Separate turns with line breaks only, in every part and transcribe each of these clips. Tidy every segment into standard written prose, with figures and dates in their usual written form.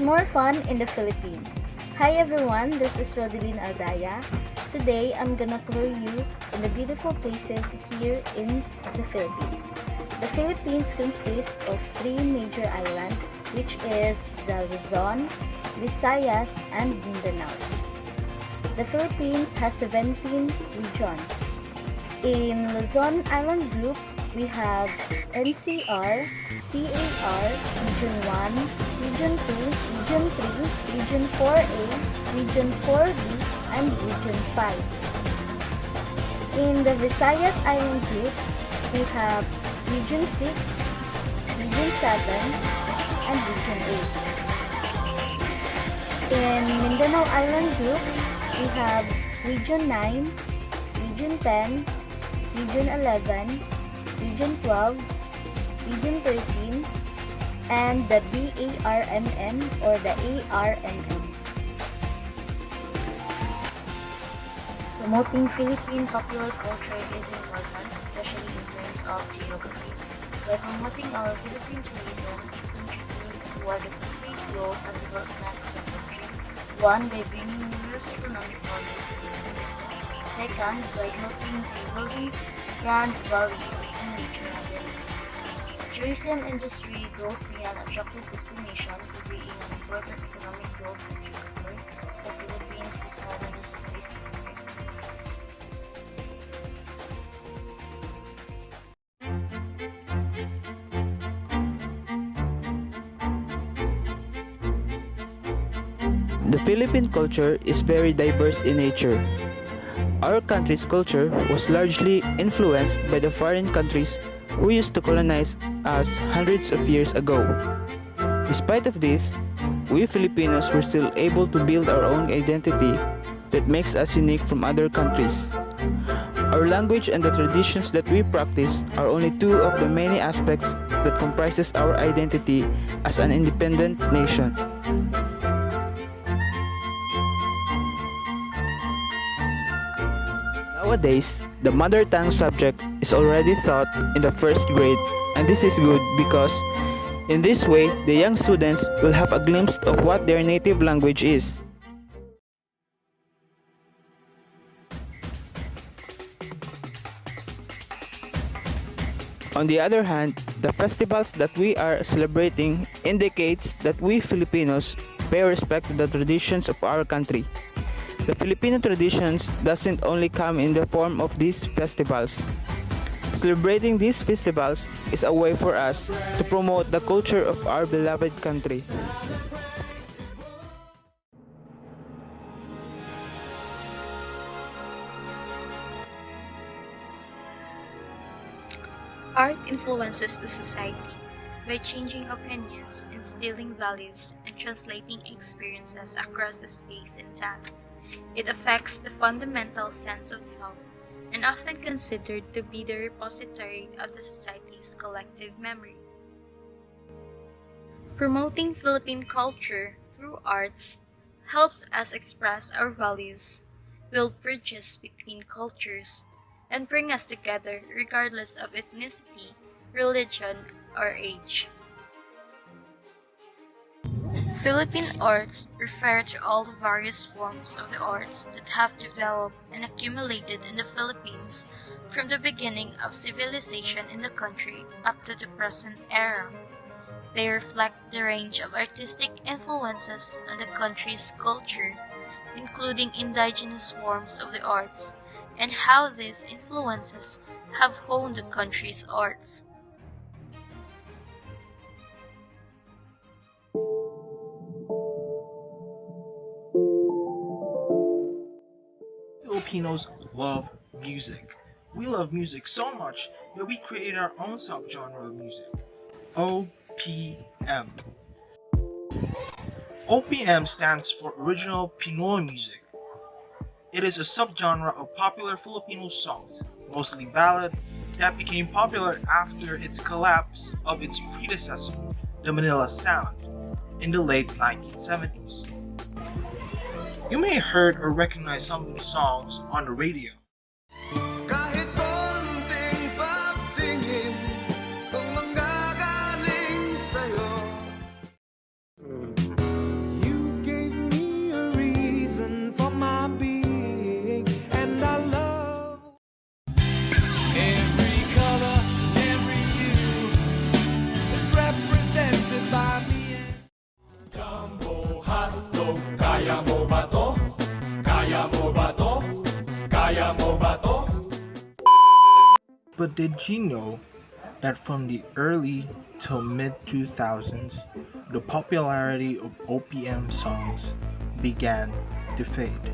more fun in the Philippines. Hi everyone, this is Rodeline Aldaya. Today, I'm gonna tour you in the beautiful places here in the Philippines. The Philippines consists of three major islands, which is the Luzon, Visayas, and Mindanao. The Philippines has 17 regions. In Luzon Island Group, we have NCR, CAR, Region 1, Region 2, Region 3, Region 4A, Region 4B, and Region 5. In the Visayas Island Group, we have Region 6, Region 7, and Region 8. In Mindanao Island Group, we have Region 9, Region 10, Region 11, Region 12, Region 13, and the BARMM or the ARMM.
Promoting Philippine popular culture is important, especially in terms of geography. By promoting our Philippine tourism, it contributes toward the complete growth and development of the country. One, by bringing numerous economic values and benefits. Second, by helping building brand's value and nature identity. The tourism industry goes beyond attractive destination to being an important economic growth contributor. The Philippines is one of the place to visit.
The Philippine culture is very diverse in nature. Our country's culture was largely influenced by the foreign countries who used to colonize us hundreds of years ago. Despite of this, we Filipinos were still able to build our own identity that makes us unique from other countries. Our language and the traditions that we practice are only two of the many aspects that comprises our identity as an independent nation. Nowadays, the mother tongue subject is already taught in the first grade, and this is good because in this way, the young students will have a glimpse of what their native language is. On the other hand, the festivals that we are celebrating indicates that we Filipinos pay respect to the traditions of our country. The Filipino traditions doesn't only come in the form of these festivals. Celebrating these festivals is a way for us to promote the culture of our beloved country.
Art influences the society by changing opinions, instilling values, and translating experiences across space and time. It affects the fundamental sense of self and often considered to be the repository of the society's collective memory. Promoting Philippine culture through arts helps us express our values, build bridges between cultures, and bring us together regardless of ethnicity, religion, or age. Philippine arts refer to all the various forms of the arts that have developed and accumulated in the Philippines from the beginning of civilization in the country up to the present era. They reflect the range of artistic influences on the country's culture, including indigenous forms of the arts, and how these influences have honed the country's arts.
Filipinos love music. We love music so much that we created our own subgenre of music, OPM. OPM stands for Original Pinoy Music. It is a subgenre of popular Filipino songs, mostly ballad, that became popular after its collapse of its predecessor, the Manila Sound, in the late 1970s. You may have heard or recognize some of these songs on the radio.
Kahit konting pagtingin, kung manggagaling sa'yo.
did you know that from the early till mid 2000s, the popularity of OPM songs began to fade?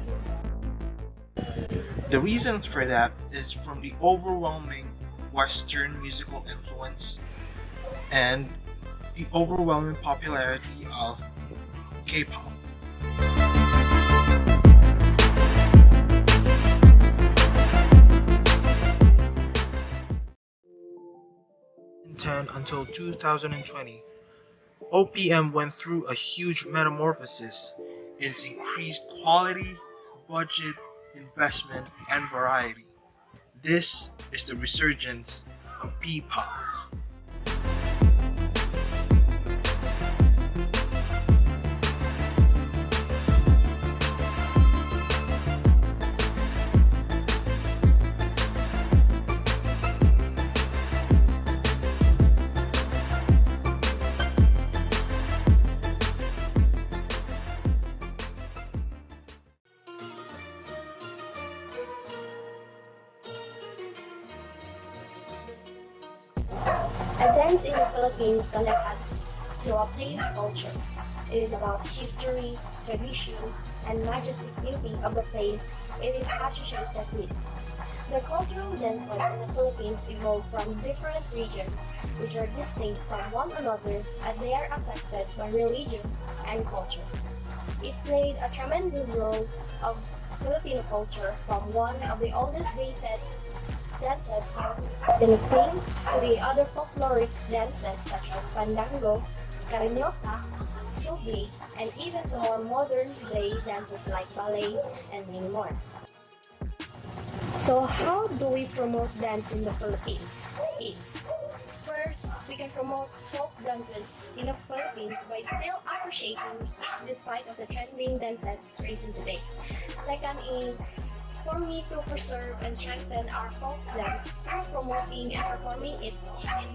The reasons for that is from the overwhelming Western musical influence and the overwhelming popularity of K-pop. In 2010 until 2020, OPM went through a huge metamorphosis in its increased quality, budget, investment, and variety. This is the resurgence of P-pop.
A dance in the Philippines connects us to a place culture. It is about history, tradition, and majestic beauty of the place it is associated with. The cultural dances in the Philippines evolve from different regions, which are distinct from one another as they are affected by religion and culture. It played a tremendous role of Filipino culture from one of the oldest dated dances called Philippine to the other folkloric dances such as Fandango, Cariñosa, Subi, and even to more modern day dances like ballet and many more. So how do we promote dance in the Philippines? First, we can promote folk dances in the Philippines by still appreciating it despite of the trending dances recent today. Second is for me to preserve and strengthen our folk dance through promoting and performing it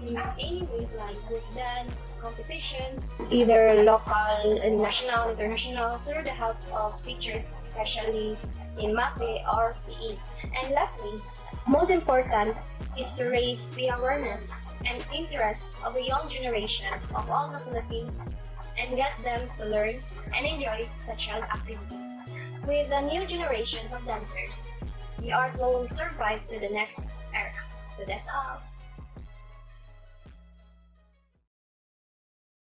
in any ways like group dance, competitions, either local, national, international, through the help of teachers, especially in MAPE or PE. And lastly, most important is to raise the awareness and interest of the young generation of all the Philippines and get them to learn and enjoy such activities. With the new generations of dancers, the art will survive to the next era. So that's all.